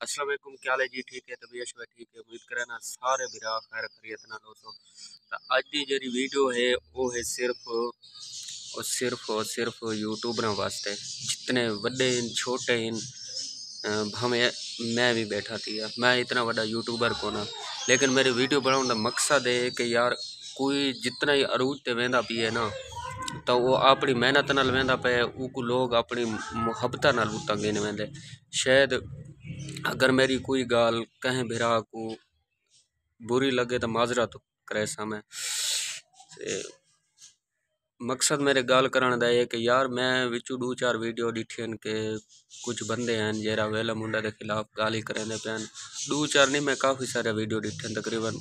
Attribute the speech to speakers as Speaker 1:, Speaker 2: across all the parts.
Speaker 1: अस्सलाम वालेकुम, क्या हाल है जी? ठीक है, तबीयत शबीयत ठीक है? उम्मीद करें ना सारे भरा खैर खैरियत नाल हो। तो अज की जी वीडियो है वो है सिर्फ यूट्यूबर वास्ते, जितने बड़े इन छोटे इन भावें मैं भी बैठा थी। मैं इतना बड़ा यूट्यूबर को ना, लेकिन मेरी वीडियो बनाने का मकसद है कि यार कोई जितना ही अरूज ते वेंदा पी है ना, तो वो अपनी मेहनत नाल वेंदा पे, उनको लोग अपनी मुहब्बत नाल उता गिन वेंदे। शायद अगर मेरी कोई गाल कहीं भिरा को बुरी लगे तो माजरा तो करे सामने ते मकसद मेरे गाल करने का है कि यार मैं विचू दो चार वीडियो डिठियन के कुछ बंदे हैं जरा वेला मुंडा के खिलाफ गाली करेंदे पैन। दो चार नहीं, मैं काफ़ी सारे वीडियो डिठन, तकरीबन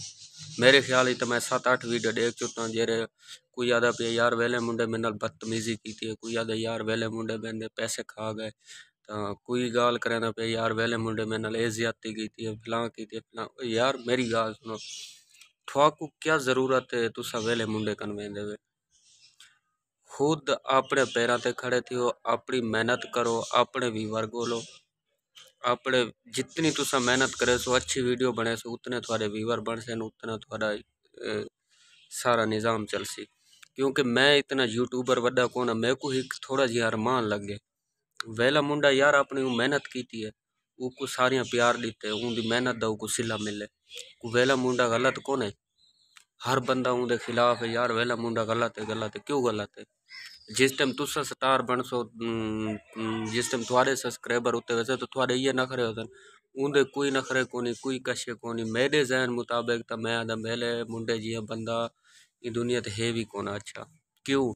Speaker 1: मेरे ख्याल ही तो मैं 7-8 वीडियो देख चुका हूँ। जेरे कोई आदा पे यार वेले मुंडे मेरे नाल बदतमीजी की थी, कोई आदा यार वेले मुंडे बंदे पैसे खा गए, तो कोई गाल करेंदा पे यार वेले मुंडे मेरे नाल ज्यादती की थी, फलां की थी फलां। यार मेरी गाल सुनो, थोआकू क्या जरूरत है तुसा वेले मुंडे कन वेंदे वे? खुद अपने पैरों ते खड़े थियो, अपनी मेहनत करो, अपने व्यूवर बोलो, अपने जितनी तुसा मेहनत करे सो अच्छी वीडियो बने सो उतने थोड़े व्यूवर बन से, उतना थोड़ा सारा निज़ाम चल सी। क्योंकि मैं इतना यूट्यूबर वड्डा कौन है, मेरे को ही थोड़ा जी अरमान लगे वेला मुंडा यार अपनी मेहनत की है, उसको सारियां प्यार दीते उनकी मेहनत दा को सिला मिले। वेला मुंडा गलत कौन है? हर बंदा उनके खिलाफ है यार, वेला मुंडा गलत है, क्यों गलत है? जिस टाइम तुसा स्टार बन सो, जिस टाइम थोड़े सब्सक्राइबर होते वैसे तो थोड़े ये नखरे होते, उनके कोई नखरे कोनी, कोई कशे कोनी। मेरे जहन मुताबिक तो मैं आदम वेले मुंडे जी बंदा ये दुनिया ते है भी कौन अच्छा। क्यों?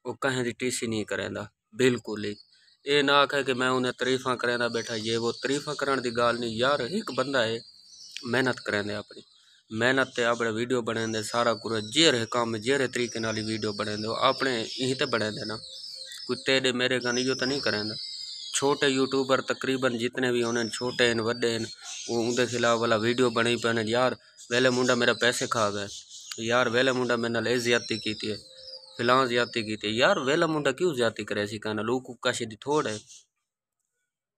Speaker 1: वो कहीं की टीसी नहीं करेंदा, बिल्कुल ही। ये ना आखे कि मैं उन्हें तारीफा करेंदा बैठा, ये वो तारीफा करने की गाल नहीं यार। एक बंदा है मेहनत करेंदे अपनी मेहनत ते अपने वीडियो बनेंदे सारा कुछ जेरे काम जेरे तरीके नाल वीडियो बनेंदे अपने यहीं ते बनेंदे ना, कोई तेरे मेरे का नहीं, तो नहीं करेंदा। छोटे यूट्यूबर तकरीबन जितने भी होने, छोटे हैं बड़े हैं, वो उनके खिलाफ वाला वीडियो बनी पैने यार वेले मुंडा मेरा पैसे खा गए, यार वेले मुंडा मेरे नाल ज्यादती की थी, फिलहाल ज्यादती की थी। यार वेला मुंडा क्यों ज्यादती करे सी कहना, लोग को कशे दी थोड़ है,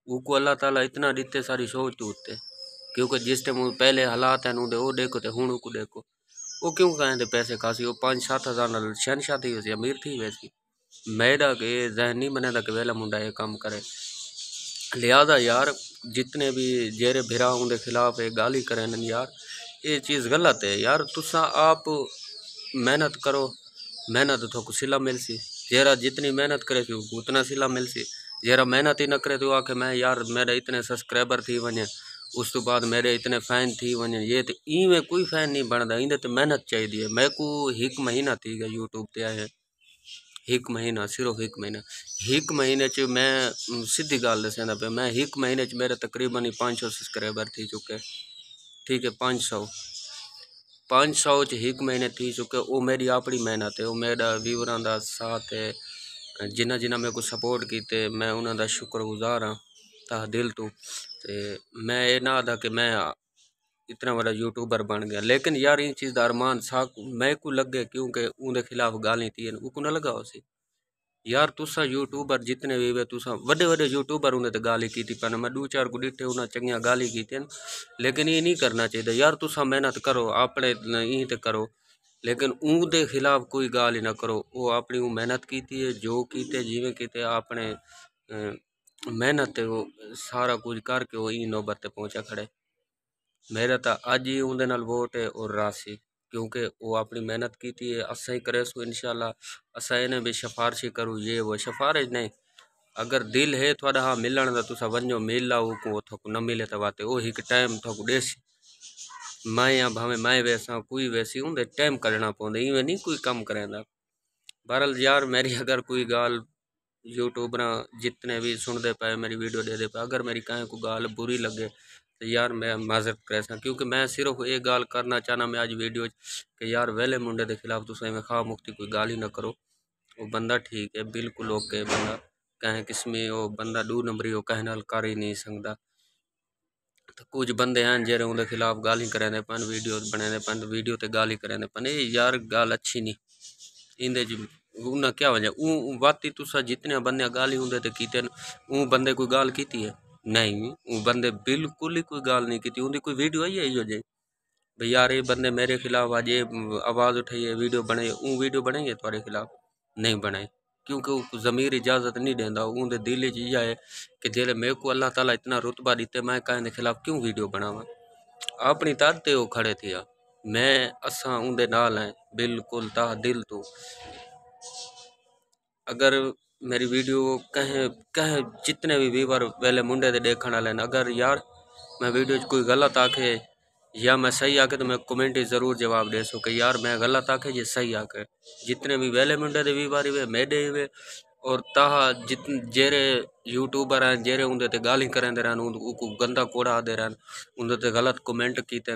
Speaker 1: वो अल्लाह ताला इतना दिते सारी सोच तो उत्ते। क्योंकि जिस टाइम पहले हालात हैं वो देखो तो हूँ को देखो, वो क्यों कहें पैसे खासी, वो 5-7 हज़ार नाल शहनशाह थी वैसी, अमीर थी वैसी। मेरा के जहन नहीं बने कि वेला मुंडा ये काम करे। लिहाजा यार जितने भी जेरे भिरा उनके खिलाफ ये गाली करें यार, ये चीज़ गलत है यार। तुसा आप मेहनत करो, मेहनत तो सिला मिलसी, जेरा जितनी मेहनत करे थी उतना सिला मिलसी। जेरा मेहनत ही न करे तो आके मैं यार मेरे इतने सब्सक्राइबर थी वने, उस तो बाद मेरे इतने फैन थी वने, ये तो इवें कोई फैन नहीं बनता, इंदे तो मेहनत चाहिए। मैं को 1 महीना थी गया यूट्यूब ते आए, 1 महीना, सिर्फ 1 महीना। 1 महीने च मैं सीधी गाल दसेंदा पे, मैं 1 महीने च मेरे तकरीबन ही 500 सब्सक्राइबर थी चुके। ठीक है, 500 च 1 महीने थी चुके। वो मेरी अपनी मेहनत है, वो मेरा व्यूवरां दा साथ है, जिन्हें जिन्हें मेरे को सपोर्ट किए मैं उन्होंने शुक्रगुजार हाँ ता दिल तो। मैं ये ना आदा कि मैं इतना बड़ा यूट्यूबर बन गया, लेकिन यार इन चीज़ का अरमान सा मैं को लगे क्योंकि उनके खिलाफ गाली थी वो ना लगा उसी। यार तुसा यूट्यूबर जितने भी वे तुसा वड्डे वड्डे यूट्यूबर उन्हें तो गाली की थी, पर मैं 2-4 को डिठे उन्हें चंगिया गाली की थी, लेकिन ये नहीं करना चाहिए यार। तुसा मेहनत करो अपने यहीं ते करो, लेकिन उनके खिलाफ कोई गाल ही ना करो। वो अपनी वो मेहनत की थी, जो कीते जिमें कीते अपने मेहनत है वो सारा कुछ करके वो ई नौबत ते पहुंचा खड़े। मेरा तो अज ही उनके नाल वोट है और राशि, क्योंकि वो अपनी मेहनत की थी। असा ही करे सो इंशाल्लाह, असा इन्हें भी सिफारिश करूँ, ये वो सिफारिश नहीं। अगर दिल है थोड़ा हाँ मिलन का तुसा वनो मिल लाओ को थोक न मिले तो बात है, वो एक टाइम थोक देसी मैं या भावे मैं वैसा कोई वैसी उनके टाइम कढ़ना पौंदे, इवें नहीं कोई कम करेंदा। बहरहाल यार मेरी अगर कोई गाल यूट्यूबर जितने भी सुनते पे मेरी वीडियो दे पे, अगर मेरी कहीं को गाल बुरी लगे तो यार मैं माजरत कर सा, क्योंकि मैं सिर्फ ये गाल करना चाहना मैं आज वीडियो कि यार वेले मुंडे के खिलाफ तुम में खा मुक्ति कोई गाल ही ना करो। वो बंदा ठीक है, बिल्कुल ओके बंदा, कहें किसमें वो बंदा 2 नंबरी वो कह नाल कर ही नहीं सकता। तो कुछ बंदे हैं जेरे उनके खिलाफ गाली करें पन, वीडियो बने पन, वीडियो ते गाली करें पन, ये यार गाल अच्छी नहीं। इंदे च उन्हें क्या वजह वाती तुसा जितने बंदे गाली उनके ते कीते ऊ बंदे कोई गाल की है? नहीं वो बंदे बिल्कुल ही कोई गाल नहीं की थी। उनकी कोई वीडियो आई है यो जे भाई यार ये बंदे मेरे खिलाफ आज ये आवाज़ उठाई है, वीडियो बनाई, वो वीडियो बनाएंगे तुम्हारे खिलाफ? नहीं बनाए, क्योंकि वो ज़मीर इजाज़त नहीं देंदा। उनके दिल च इहा है कि जेले मेरे को अल्लाह ताला इतना रुतबा दिते, मैं कहने खिलाफ क्यों वीडियो बनावा। अपनी तद ते वो खड़े थे, मैं असा उनके नाल हैं बिल्कुल ता दिल तो। अगर मेरी वीडियो कहीं कहीं जितने भी व्यूवर पहले मुंडे दे देखने वाले ने, अगर यार मैं वीडियो कोई गलत आके या मैं सही आके तो मैं कमेंट ज़रूर जवाब दे सो कि यार मैं गलत आके ये सही आके। जितने भी वेले मुंडे दे व्यूवर हुए मेरे हुए और ताहा जित जेरे यूट्यूबर हैं जेरे उनके ते गाली करेंदे रहन, उनको गंदा कोड़ा आदे रहन, उनके ते गलत कमेंट कीते,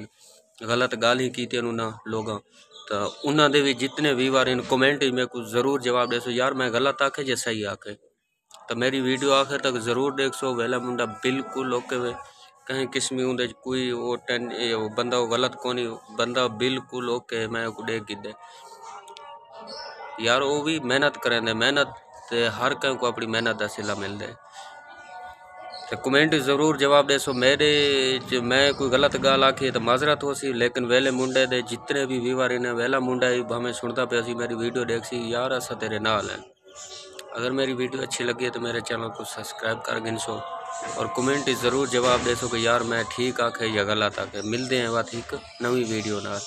Speaker 1: गलत गाली कीते उन्होंने लोगों, तो उन्होंने भी जितने व्यूवर इन कमेंट में कुछ ज़रूर जवाब दे सो यार मैं गलत आके जे सही आके। तो मेरी वीडियो आखिर तक ज़रूर देख सो। वेला मुंडा बिल्कुल ओके वे, कहीं किस्म उनके कोई वो वो बंदा वो गलत कोनी, बंदा बिल्कुल ओके। मैं देख गिदे यार वो भी मेहनत करें, मेहनत हर कहीं को अपनी मेहनत का सिला मिल जाए। तो कमेंट ज़रूर जवाब दे सो। मेरे मैं कोई गलत गाल आखी तो माजरत हो सी, लेकिन वेले मुंडे दे जितने भी व्यूवर इन्हें वेला मुंडा ही हमें सुनता पे सी, मेरी वीडियो देख सी यार असा तेरे नाल है। अगर मेरी वीडियो अच्छी लगी है तो मेरे चैनल को सब्सक्राइब कर गिनसो और कमेंट ज़रूर जवाब दे सो कि यार मैं ठीक आखे या गलत आखे। मिलते हैं बात एक नवी वीडियो नाल।